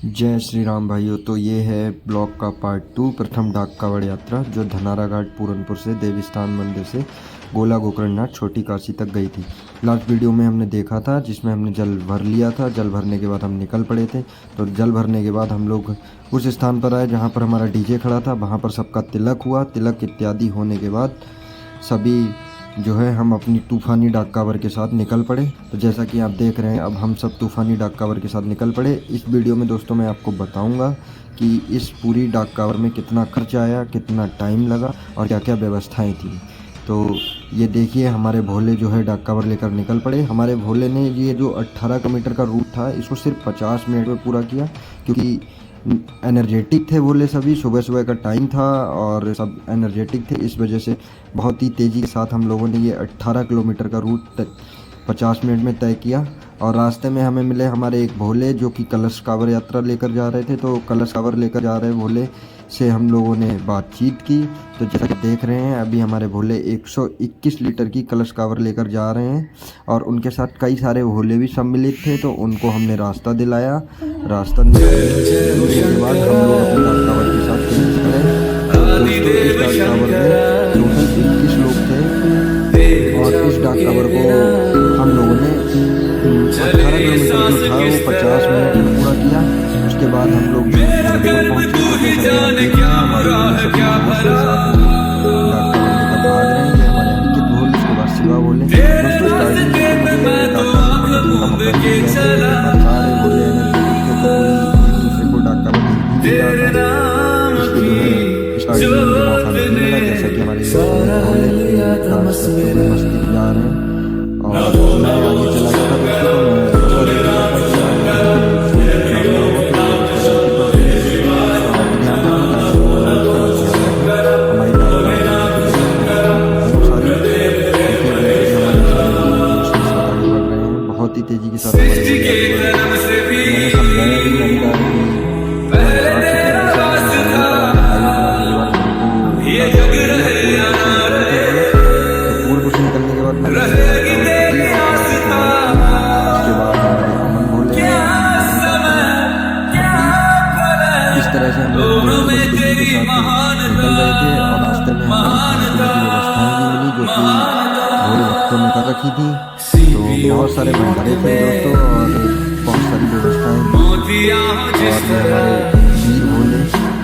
जय श्री राम भाइयों। तो ये है ब्लॉग का पार्ट 2 प्रथम डाक कावड़ यात्रा जो धनारा घाट पूरनपुर से देवीस्थान मंदिर से गोला गोकर्णनाथ छोटी काशी तक गई थी। लास्ट वीडियो में हमने देखा था जिसमें हमने जल भर लिया था। जल भरने के बाद हम निकल पड़े थे। तो जल भरने के बाद हम लोग उस स्थान पर आए जहाँ पर हमारा डीजे खड़ा था। वहाँ पर सबका तिलक हुआ। तिलक इत्यादि होने के बाद सभी जो है हम अपनी तूफ़ानी डाक कावड़ के साथ निकल पड़े। तो जैसा कि आप देख रहे हैं अब हम सब तूफ़ानी डाक कावड़ के साथ निकल पड़े। इस वीडियो में दोस्तों मैं आपको बताऊंगा कि इस पूरी डाक कावड़ में कितना खर्च आया, कितना टाइम लगा और क्या क्या व्यवस्थाएं थी। तो ये देखिए हमारे भोले जो है डाक कावड़ लेकर निकल पड़े। हमारे भोले ने ये जो 18 किलोमीटर का रूट था इसको सिर्फ 50 मिनट में पूरा किया, क्योंकि एनर्जेटिक थे भोले सभी। सुबह सुबह का टाइम था और सब एनर्जेटिक थे, इस वजह से बहुत ही तेज़ी के साथ हम लोगों ने ये 18 किलोमीटर का रूट 50 मिनट में तय किया। और रास्ते में हमें मिले हमारे एक भोले जो कि कलश कावड़ यात्रा लेकर जा रहे थे। तो कलश कावड़ लेकर जा रहे भोले से हम लोगों ने बातचीत की। तो जैसा कि देख रहे हैं अभी हमारे भोले 121 लीटर की कलश कावड़ लेकर जा रहे हैं और उनके साथ कई सारे भोले भी सम्मिलित थे। तो उनको हमने रास्ता दिलाया। रास्ता दिलाने के बाद हम लोग अपने डाक कावड़ के साथ दोस्तों इस डाक कावड़ में टोटल 21 लोग थे और इस डाक कावड़ को हम लोगों ने 18 किलोमीटर जो था वो 50 मिनट में पूरा किया। उसके बाद हम लोग शिवा बोले जैसा कि हमारे मस्ती जा रहे हैं और मैं आगे चला गया बहुत ही तेजी के साथ पूर्व से निकलने के बाद इस तरह से हम लोग निकल रहे थे और रास्ते में व्यवस्थाएं भी मिली जो कि भोले भक्तों ने कर रखी थी। तो बहुत सारे भंडारे थे दोस्तों और बहुत सारी व्यवस्थाएं और ये हमारे वीर भोले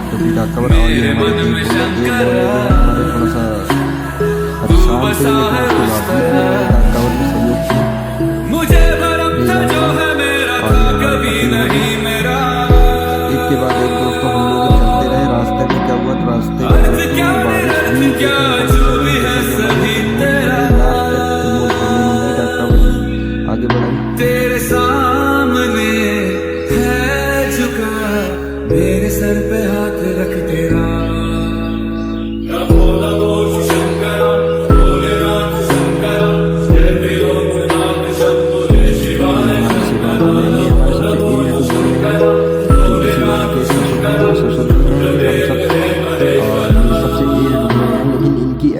तो भी डाक कावड़ और ये हमारे हमारे थोड़ा सा परेशान थे, लेकिन उसके बाद डाक कावड़ में सहयोग किया। एक के बाद एक दोस्तों हम लोग चलते रहे। रास्ते में क्या हुआ, रास्ते आगे बढ़ाई। तेरे सामने है झुका मेरे सर पे हाथ रख तेरा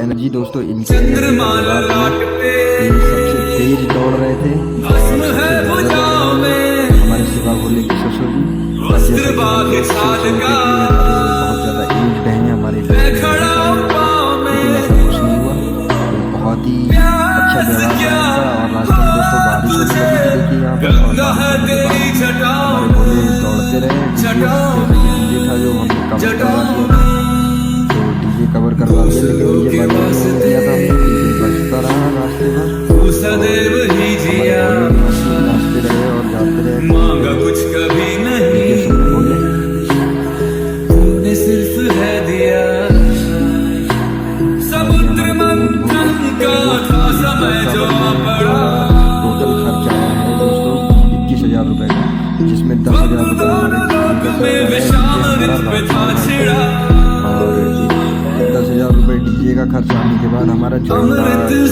एनर्जी दोस्तों इनकी सबसे तेज दौड़ रहे थे और हमारे शिवा भोले के ससुर जी बहुत ज़्यादा एज हैं हमारे, लेकिन ऐसा कुछ नहीं हुआ। बहुत ही अच्छा व्यवहार और रास्ते में दोस्तों बारिश होने लगी देखिए यहाँ पर और हमारे भोले दौड़ते रहे। डीजे था जो हमने कवर करवा दिया था, तो डीजे कवर करवा दिया लेकिन डीजे बजा दिया था हमने। डीजे बजता रहा रास्ते में, नाचते रहे और जाते रहे। मांगा कुछ कभी नहीं भोले तूने सिर्फ है दिया समुद्र मंथन का था समय जो पड़ा। टोटल खर्च आया है दोस्तों 21,000 रुपये का, जिसमें 10,000 रुपये और 10,000 रुपये डीजे का खर्च आने के बाद हमारा झंडा ये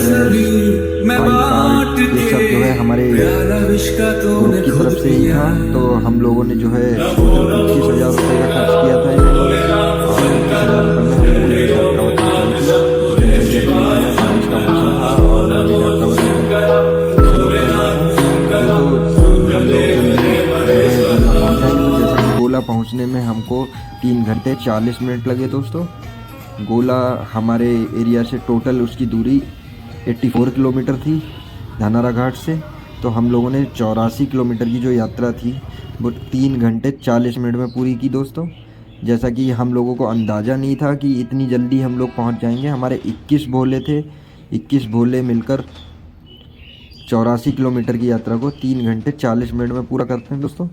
सब जो है हमारे ग्रुप की तरफ से ही था। तो हम लोगों ने जो है 21,000 रुपये का खर्च किया था और 21,000 रुपये में पहुंचने में हमको 3 घंटे 40 मिनट लगे दोस्तों। गोला हमारे एरिया से टोटल उसकी दूरी 84 किलोमीटर थी धनारा घाट से। तो हम लोगों ने 84 किलोमीटर की जो यात्रा थी वो 3 घंटे 40 मिनट में पूरी की दोस्तों। जैसा कि हम लोगों को अंदाज़ा नहीं था कि इतनी जल्दी हम लोग पहुंच जाएंगे। हमारे 21 भोले थे, 21 भोले मिलकर 84 किलोमीटर की यात्रा को 3 घंटे 40 मिनट में पूरा करते हैं दोस्तों।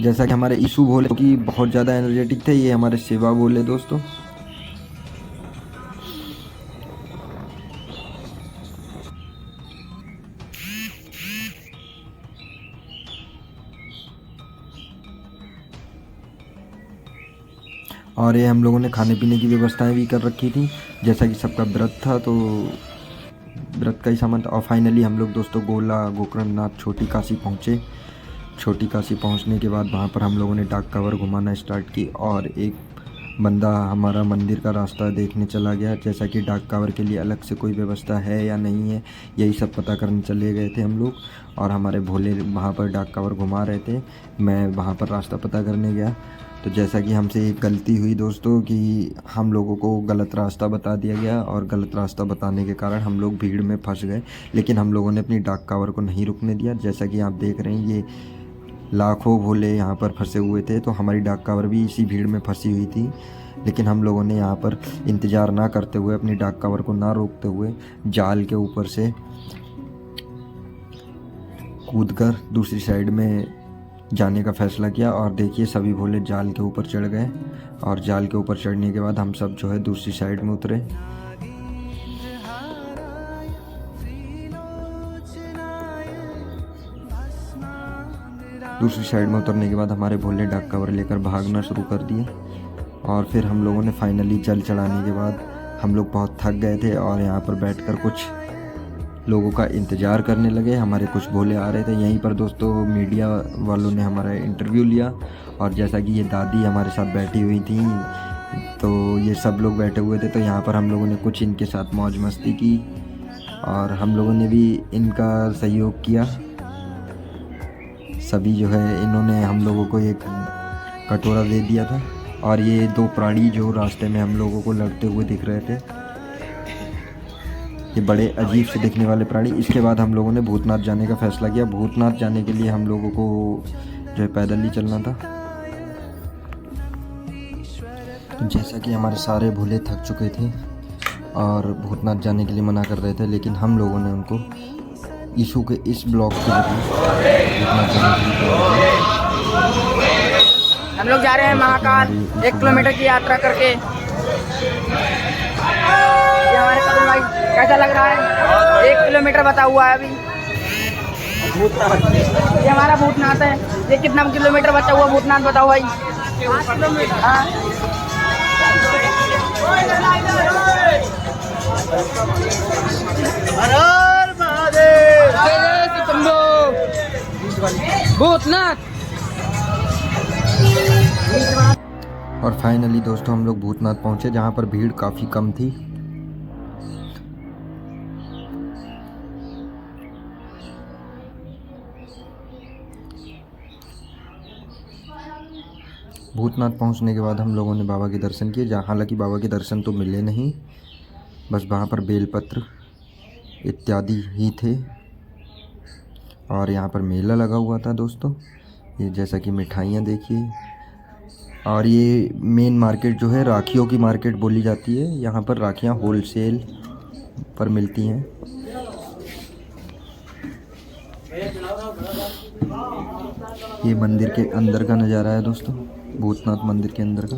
जैसा कि हमारे ईशु भोले की बहुत ज़्यादा एनर्जेटिक थे, ये हमारे सेवा भोले दोस्तों। और ये हम लोगों ने खाने पीने की व्यवस्थाएं भी कर रखी थी, जैसा कि सबका व्रत था तो व्रत का ही सामान था। और फाइनली हम लोग दोस्तों गोला गोकर्णनाथ छोटी काशी पहुँचे। छोटी काशी पहुँचने के बाद वहाँ पर हम लोगों ने डाक कावड़ घुमाना स्टार्ट की और एक बंदा हमारा मंदिर का रास्ता देखने चला गया। जैसा कि डाक कावड़ के लिए अलग से कोई व्यवस्था है या नहीं है, यही सब पता करने चले गए थे हम लोग। और हमारे भोले वहाँ पर डाक कावड़ घुमा रहे थे, मैं वहाँ पर रास्ता पता करने गया। तो जैसा कि हमसे एक गलती हुई दोस्तों कि हम लोगों को गलत रास्ता बता दिया गया और गलत रास्ता बताने के कारण हम लोग भीड़ में फंस गए। लेकिन हम लोगों ने अपनी डाक कावड़ को नहीं रुकने दिया। जैसा कि आप देख रहे हैं ये लाखों भोले यहाँ पर फंसे हुए थे, तो हमारी डाक कावड़ भी इसी भीड़ में फंसी हुई थी। लेकिन हम लोगों ने यहाँ पर इंतज़ार ना करते हुए, अपनी डाक कावड़ को ना रोकते हुए जाल के ऊपर से कूदकर दूसरी साइड में जाने का फैसला किया। और देखिए सभी भोले जाल के ऊपर चढ़ गए और जाल के ऊपर चढ़ने के बाद हम सब जो है दूसरी साइड में उतरे। दूसरी साइड में उतरने के बाद हमारे भोले डाक कावड़ लेकर भागना शुरू कर दिए। और फिर हम लोगों ने फाइनली जल चढ़ाने के बाद हम लोग बहुत थक गए थे और यहाँ पर बैठकर कुछ लोगों का इंतज़ार करने लगे। हमारे कुछ भोले आ रहे थे। यहीं पर दोस्तों मीडिया वालों ने हमारा इंटरव्यू लिया। और जैसा कि ये दादी हमारे साथ बैठी हुई थी, तो ये सब लोग बैठे हुए थे, तो यहाँ पर हम लोगों ने कुछ इनके साथ मौज मस्ती की और हम लोगों ने भी इनका सहयोग किया। सभी जो है इन्होंने हम लोगों को एक कटोरा दे दिया था। और ये 2 प्राणी जो रास्ते में हम लोगों को लड़ते हुए दिख रहे थे, ये बड़े अजीब से दिखने वाले प्राणी। इसके बाद हम लोगों ने भूतनाथ जाने का फैसला किया। भूतनाथ जाने के लिए हम लोगों को जो है पैदल ही चलना था। तो जैसा कि हमारे सारे भोले थक चुके थे और भूतनाथ जाने के लिए मना कर रहे थे, लेकिन हम लोगों ने उनको ईशु के इस ब्लॉग के जरिए भूतनाथ जाने के लिए हम लोग जा रहे हैं महाकाल 1 किलोमीटर की यात्रा करके। ये हमारे कदम भाई कैसा लग रहा है? 1 किलोमीटर बता हुआ है अभी। ये हमारा भूतनाथ है। ये कितना किलोमीटर बचा हुआ भूतनाथ बताओ भाई? 5 किलोमीटर। हाँ भूतनाथ। और फाइनली दोस्तों हम लोग भूतनाथ पहुंचे, जहां पर भीड़ काफ़ी कम थी। भूतनाथ पहुंचने के बाद हम लोगों ने बाबा के दर्शन किए, जहाँ हालांकि बाबा के दर्शन तो मिले नहीं, बस वहाँ पर बेलपत्र इत्यादि ही थे। और यहाँ पर मेला लगा हुआ था दोस्तों, ये जैसा कि मिठाइयाँ देखिए। और ये मेन मार्केट जो है राखियों की मार्केट बोली जाती है। यहाँ पर राखियाँ होलसेल पर मिलती हैं। ये मंदिर के अंदर का नज़ारा है दोस्तों, भूतनाथ मंदिर के अंदर का।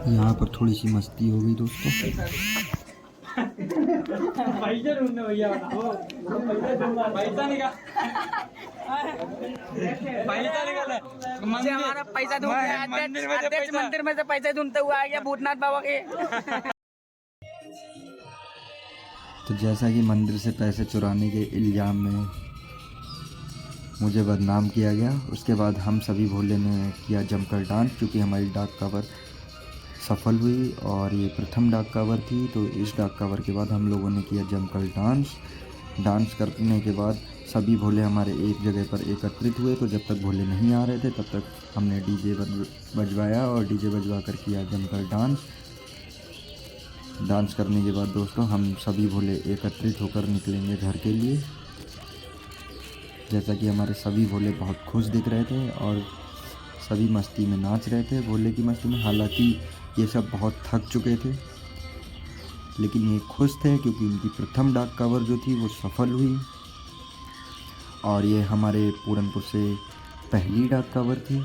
यहाँ पर थोड़ी सी मस्ती हो गई दोस्तों। हमारा पैसा मंदिर में से पैसा ढूंढते हुआ आ गया भूतनाथ बाबा के। तो जैसा कि मंदिर से पैसे चुराने के इल्ज़ाम में मुझे बदनाम किया गया, उसके बाद हम सभी भोले ने किया जमकर डांस, क्योंकि हमारी डाक कावड़ सफल हुई और ये प्रथम डाक कावड़ थी। तो इस डाक कावड़ के बाद हम लोगों ने किया जमकर डांस डांस करने के बाद सभी भोले हमारे एक जगह पर एकत्रित हुए। तो जब तक भोले नहीं आ रहे थे तब तक हमने डीजे बजवाया और डीजे बजवा कर किया जमकर डांस करने के बाद दोस्तों हम सभी भोले एकत्रित होकर निकलेंगे घर के लिए। जैसा कि हमारे सभी भोले बहुत खुश दिख रहे थे और सभी मस्ती में नाच रहे थे भोले की मस्ती में। हालांकि ये सब बहुत थक चुके थे, लेकिन ये खुश थे क्योंकि उनकी प्रथम डाक कांवर जो थी वो सफल हुई। और ये हमारे पूरनपुर से पहली डाक कांवर थी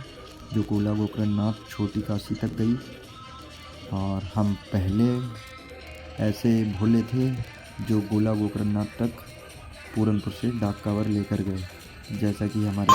जो गोला गोकर्णनाथ छोटी काशी तक गई। और हम पहले ऐसे भोले थे जो गोला गोकर्णनाथ तक पूरनपुर से डाक कांवर लेकर गए। जैसा कि हमारे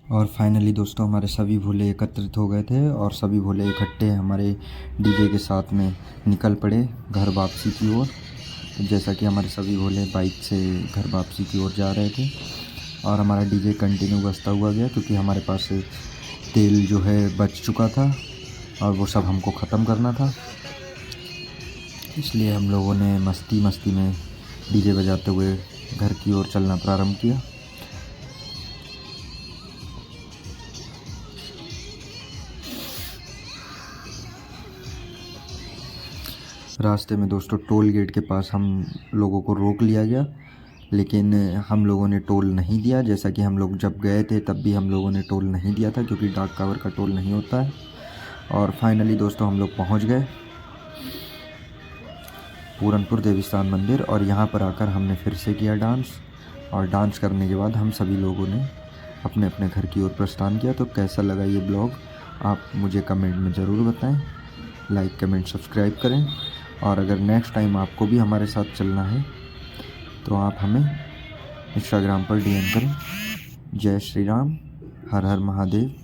और फाइनली दोस्तों हमारे सभी भोले एकत्रित हो गए थे और सभी भोले इकट्ठे हमारे डीजे के साथ में निकल पड़े घर वापसी की ओर। तो जैसा कि हमारे सभी भोले बाइक से घर वापसी की ओर जा रहे थे और हमारा डीजे कंटिन्यू बजता हुआ गया क्योंकि हमारे पास तेल जो है बच चुका था और वो सब हमको ख़त्म करना था। इसलिए हम लोगों ने मस्ती में डीजे बजाते हुए घर की ओर चलना प्रारंभ किया। रास्ते में दोस्तों टोल गेट के पास हम लोगों को रोक लिया गया, लेकिन हम लोगों ने टोल नहीं दिया। जैसा कि हम लोग जब गए थे तब भी हम लोगों ने टोल नहीं दिया था क्योंकि डाक कांवर का टोल नहीं होता है। और फाइनली दोस्तों हम लोग पहुंच गए पूरनपुर देवीस्थान मंदिर और यहाँ पर आकर हमने फिर से किया डांस। और डांस करने के बाद हम सभी लोगों ने अपने अपने घर की ओर प्रस्थान किया। तो कैसा लगा ये ब्लॉग आप मुझे कमेंट में ज़रूर बताएं। लाइक कमेंट सब्सक्राइब करें और अगर नेक्स्ट टाइम आपको भी हमारे साथ चलना है तो आप हमें इंस्टाग्राम पर DM करें। जय श्री राम, हर हर महादेव।